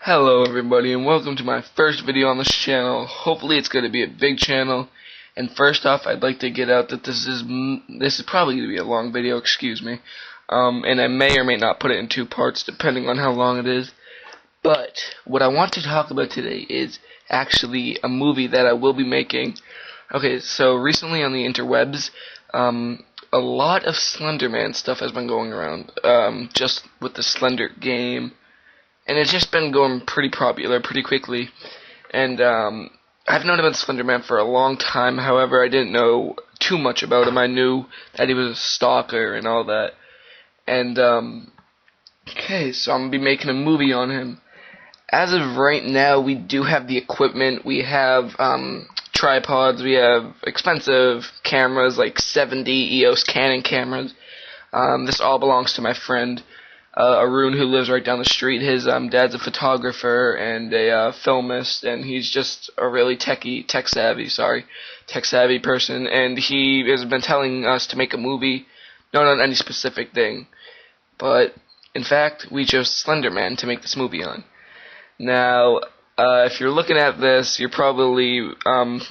Hello everybody and welcome to my first video on this channel. Hopefully it's going to be a big channel. And first off, I'd like to get out that this is probably going to be a long video, excuse me. And I may or may not put it in two parts depending on how long it is. But what I want to talk about today is actually a movie that I will be making. Okay, so recently on the interwebs, a lot of SLENDERMAN stuff has been going around, just with the Slender game. And it's just been going pretty popular pretty quickly. And I've known about SLENDERMAN for a long time. However, I didn't know too much about him. I knew that he was a stalker and all that. And okay, so I'm gonna be making a movie on him. As of right now, we do have the equipment. We have tripods. We have expensive cameras like 7D EOS Canon cameras. This all belongs to my friend Arun, who lives right down the street. His dad's a photographer and a filmist, and he's just a really tech savvy person, and he has been telling us to make a movie, not on any specific thing, but in fact we chose SLENDERMAN to make this movie on. Now, if you're looking at this, you're probably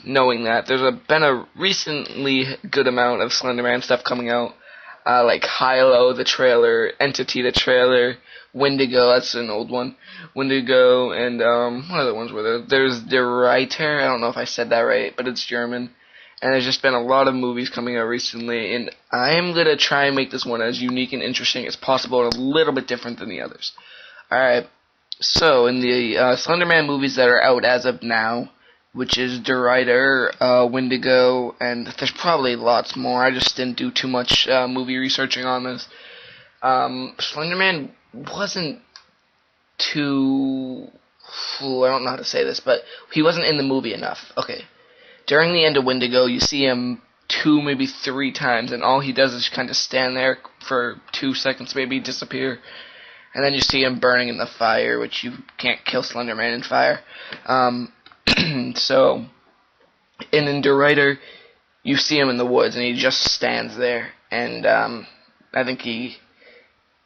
knowing that there's been a recently good amount of SLENDERMAN stuff coming out. Like Hilo, the trailer, Entity, the trailer, Wendigo, that's an old one, Wendigo, and what other ones were there? There's Der Reiter, I don't know if I said that right, but it's German, and there's just been a lot of movies coming out recently, and I'm gonna try and make this one as unique and interesting as possible, and a little bit different than the others. Alright, so in the SLENDERMAN movies that are out as of now, which is Der Reiter, Wendigo, and there's probably lots more. I just didn't do too much movie researching on this. SLENDERMAN wasn't too... I don't know how to say this, but he wasn't in the movie enough. Okay. During the end of Wendigo, you see him 2, maybe 3 times, and all he does is kind of stand there for 2 seconds, maybe disappear. And then you see him burning in the fire, which you can't kill SLENDERMAN in fire. So, in Der Reiter, you see him in the woods, and he just stands there, and I think he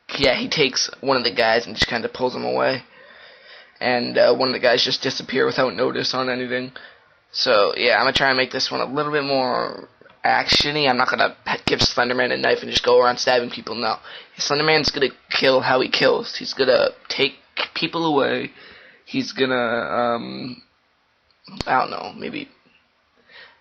takes one of the guys and just kind of pulls him away, and one of the guys just disappear without notice on anything. So, yeah, I'm going to try and make this one a little bit more action-y. I'm not going to give SLENDERMAN a knife and just go around stabbing people, no. SLENDERMAN's going to kill how he kills. He's going to take people away. He's going to, I don't know, maybe,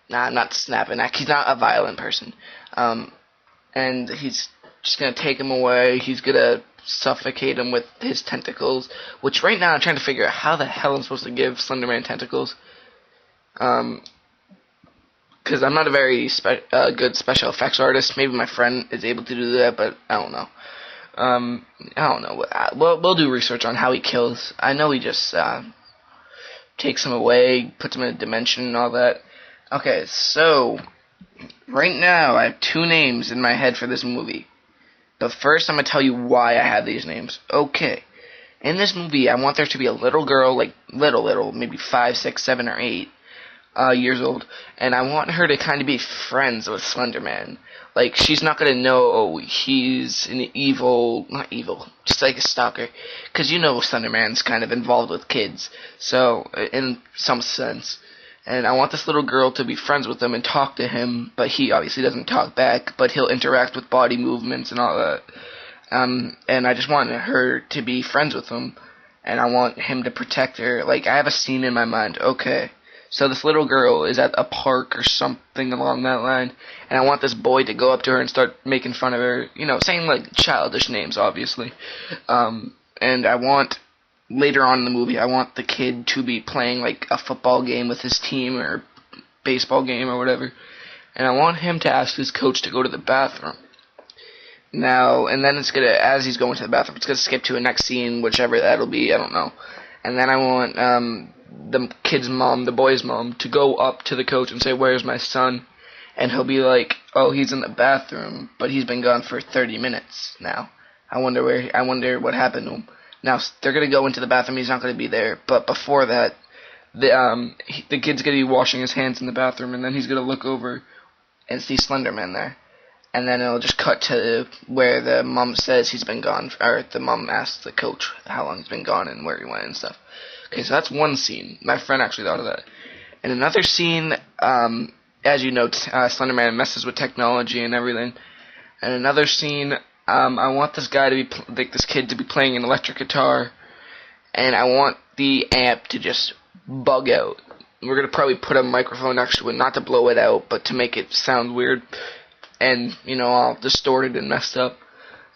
I'm not snapping. He's not a violent person. And he's just going to take him away. He's going to suffocate him with his tentacles, which right now I'm trying to figure out how the hell I'm supposed to give SLENDERMAN tentacles. Because I'm not a very good special effects artist. Maybe my friend is able to do that, but I don't know. I don't know. We'll do research on how he kills. I know he just takes him away, puts him in a dimension and all that. Okay, so right now I have 2 names in my head for this movie. But first I'm going to tell you why I have these names. Okay, in this movie I want there to be a little girl, like little, maybe 5, 6, 7, or 8 years old, and I want her to kind of be friends with SLENDERMAN. Like, she's not going to know, oh, he's an evil, not evil, just like a stalker, because you know SLENDERMAN's kind of involved with kids, so, in some sense. And I want this little girl to be friends with him and talk to him, but he obviously doesn't talk back, but he'll interact with body movements and all that. And I just want her to be friends with him, and I want him to protect her. Like, I have a scene in my mind, okay. So this little girl is at a park or something along that line, and I want this boy to go up to her and start making fun of her, you know, saying like childish names, obviously. And I want, later on in the movie, I want the kid to be playing like a football game with his team or baseball game or whatever, and I want him to ask his coach to go to the bathroom. Now, and then it's gonna, as he's going to the bathroom, it's gonna skip to a next scene, whichever that'll be, I don't know. And then I want, the kid's mom, the boy's mom, to go up to the coach and say, "Where's my son?" And he'll be like, "Oh, he's in the bathroom, but he's been gone for 30 minutes now. I wonder what happened to him." Now, they're going to go into the bathroom, he's not going to be there, but before that, the kid's going to be washing his hands in the bathroom, and then he's going to look over and see SLENDERMAN there. and then it'll just cut to where the mom says he's been gone, or the mom asks the coach how long he's been gone and where he went and stuff. Okay, so that's one scene. My friend actually thought of that. And another scene, as you know, Slenderman messes with technology and everything. And another scene, I want this guy to be, like this kid to be playing an electric guitar, and I want the amp to just bug out. We're gonna probably put a microphone next to it, not to blow it out, but to make it sound weird, and all distorted and messed up.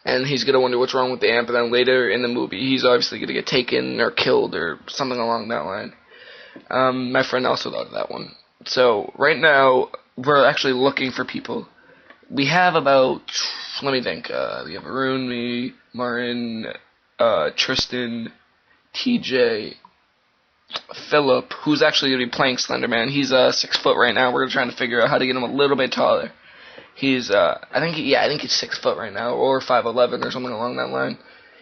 And he's gonna wonder what's wrong with the amp, and then later in the movie, he's obviously gonna get taken or killed or something along that line. My friend also thought of that one. So right now, we're actually looking for people. We have about, let me think, we have Arun, me, Martin, Tristan, TJ, Philip, who's actually going to be playing Slenderman. He's 6 foot right now. We're trying to figure out how to get him a little bit taller. He's, I think he's 6 foot right now, or 5'11", or something along that line.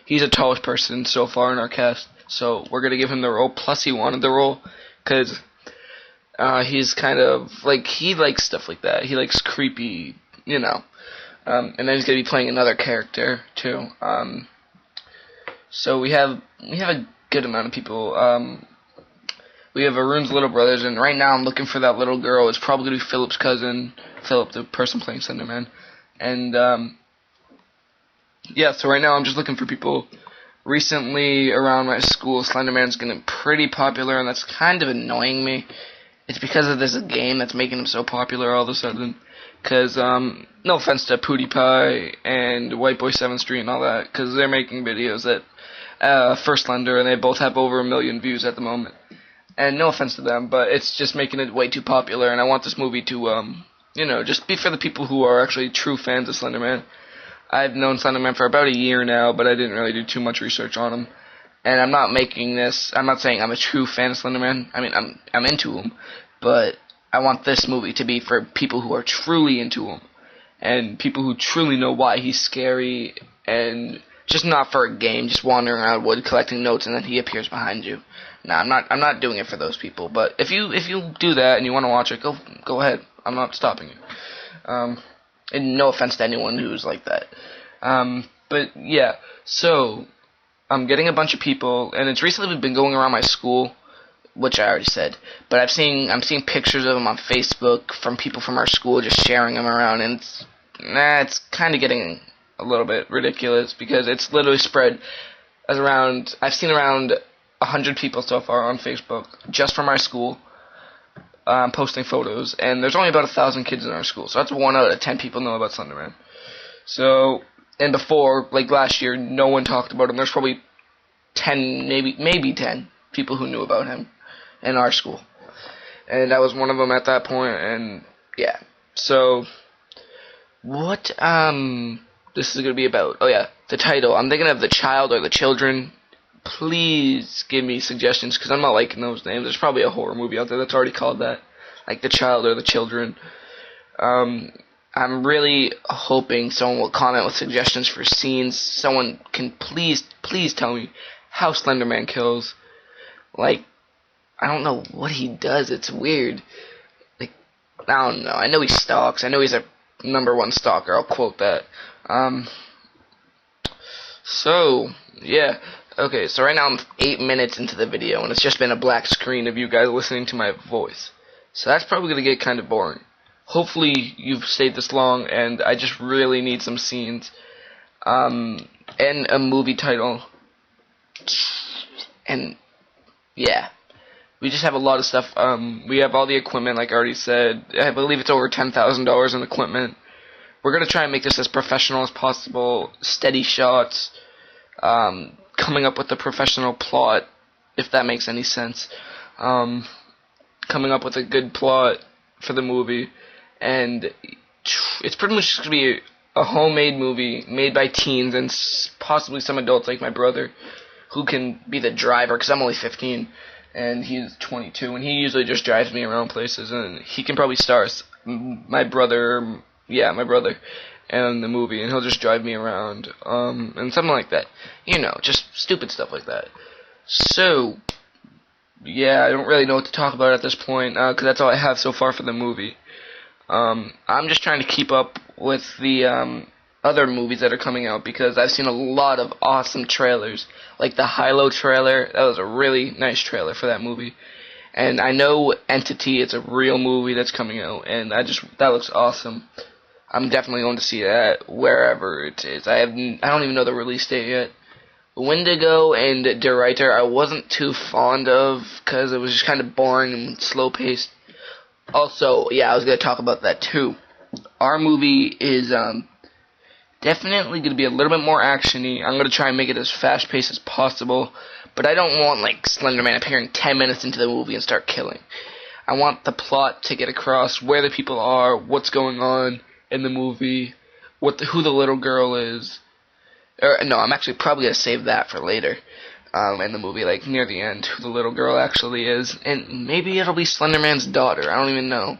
He's the tallest person so far in our cast, so we're going to give him the role, plus he wanted the role, because he's kind of, like, he likes stuff like that. He likes creepy, and then he's going to be playing another character, too. So we have a good amount of people. We have Arun's little brothers, and right now I'm looking for that little girl. It's probably going to be Philip's cousin, Philip, the person playing Slenderman. And, so right now I'm just looking for people. Recently, around my school, Slenderman's getting pretty popular, and that's kind of annoying me. It's because of this game that's making him so popular all of a sudden. Because, no offense to PewDiePie and White Boy 7th Street and all that, because they're making videos that, for Slender, and they both have over 1 million views at the moment. And no offense to them, but it's just making it way too popular, and I want this movie to, just be for the people who are actually true fans of Slenderman. I've known Slenderman for about a year now, but I didn't really do too much research on him. And I'm not saying I'm a true fan of Slenderman. I mean, I'm into him, but I want this movie to be for people who are truly into him, and people who truly know why he's scary, and just not for a game, just wandering around wood collecting notes, and then he appears behind you. No, I'm not doing it for those people. But if you do that and you want to watch it, go ahead. I'm not stopping you. And no offense to anyone who's like that. But yeah, so I'm getting a bunch of people, and it's recently been going around my school, which I already said. But I'm seeing pictures of them on Facebook from people from our school, just sharing them around, and it's kind of getting a little bit ridiculous because it's literally spread as around. I've seen around 100 people so far on Facebook, just from our school, posting photos, and there's only about 1,000 kids in our school, so that's 1 out of 10 people know about Slenderman. So, and before, like last year, no one talked about him. There's probably 10, maybe 10 people who knew about him in our school, and I was one of them at that point, and yeah. So, what, this is going to be about, oh yeah, the title. I'm thinking of The Child or The Children. Please give me suggestions, because I'm not liking those names. There's probably a horror movie out there that's already called that, like The Child or The Children. I'm really hoping someone will comment with suggestions for scenes. Someone can please tell me how Slenderman kills. Like, I don't know what he does. It's weird. Like, I don't know. I know he stalks. I know he's a #1 stalker. I'll quote that. So, yeah. Okay, so right now I'm 8 minutes into the video, and it's just been a black screen of you guys listening to my voice. So that's probably going to get kind of boring. Hopefully you've stayed this long, and I just really need some scenes. And a movie title. And, yeah. We just have a lot of stuff. We have all the equipment, like I already said. I believe it's over $10,000 in equipment. We're going to try and make this as professional as possible. Steady shots. Coming up with a professional plot, if that makes any sense. Coming up with a good plot for the movie. And it's pretty much just going to be a homemade movie made by teens and possibly some adults like my brother, who can be the driver, because I'm only 15 and he's 22, and he usually just drives me around places, and he can probably star my brother and the movie, and he'll just drive me around, and something like that. Just stupid stuff like that. So, yeah, I don't really know what to talk about at this point, because that's all I have so far for the movie. I'm just trying to keep up with the other movies that are coming out because I've seen a lot of awesome trailers. Like the Hilo trailer, that was a really nice trailer for that movie. And I know Entity, it's a real movie that's coming out, and that looks awesome. I'm definitely going to see that wherever it is. I don't even know the release date yet. Wendigo and De Ruyter I wasn't too fond of because it was just kind of boring and slow paced. Also, yeah, I was going to talk about that too. Our movie is definitely going to be a little bit more actiony. I'm going to try and make it as fast paced as possible, but I don't want like Slenderman appearing 10 minutes into the movie and start killing. I want the plot to get across, where the people are, what's going on in the movie, who the little girl is. No, I'm actually probably going to save that for later in the movie, like near the end, who the little girl actually is. And maybe it'll be Slenderman's daughter. I don't even know.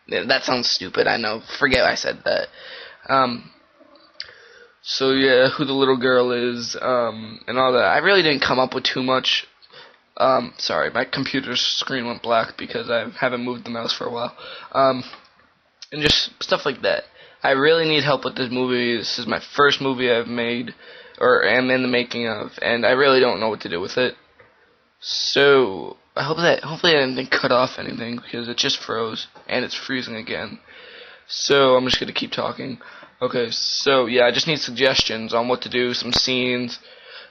That sounds stupid, I know. Forget I said that. So yeah, who the little girl is, and all that. I really didn't come up with too much. Sorry, my computer's screen went black because I haven't moved the mouse for a while. And just stuff like that. I really need help with this movie. This is my first movie I've made, or am in the making of, and I really don't know what to do with it. So, hopefully I didn't cut off anything, because it just froze, and it's freezing again. So, I'm just going to keep talking. Okay, so, yeah, I just need suggestions on what to do, some scenes,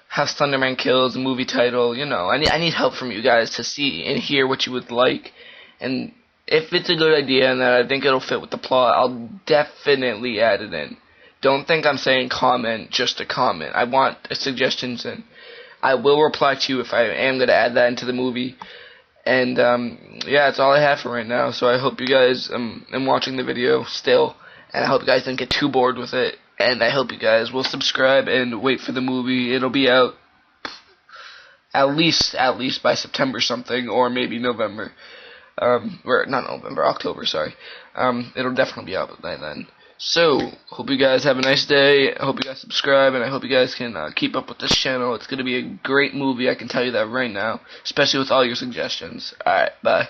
how Slenderman kills, the movie title, you know. I need help from you guys to see and hear what you would like, and if it's a good idea and that I think it'll fit with the plot, I'll definitely add it in. Don't think I'm saying comment just to comment. I want suggestions, and I will reply to you if I am going to add that into the movie. And, yeah, that's all I have for right now. So I hope you guys am watching the video still, and I hope you guys don't get too bored with it. And I hope you guys will subscribe and wait for the movie. It'll be out at least by September something, or maybe November. Or not November, October, sorry. It'll definitely be out by then. So, hope you guys have a nice day. I hope you guys subscribe, and I hope you guys can keep up with this channel. It's going to be a great movie, I can tell you that right now. Especially with all your suggestions. Alright, bye.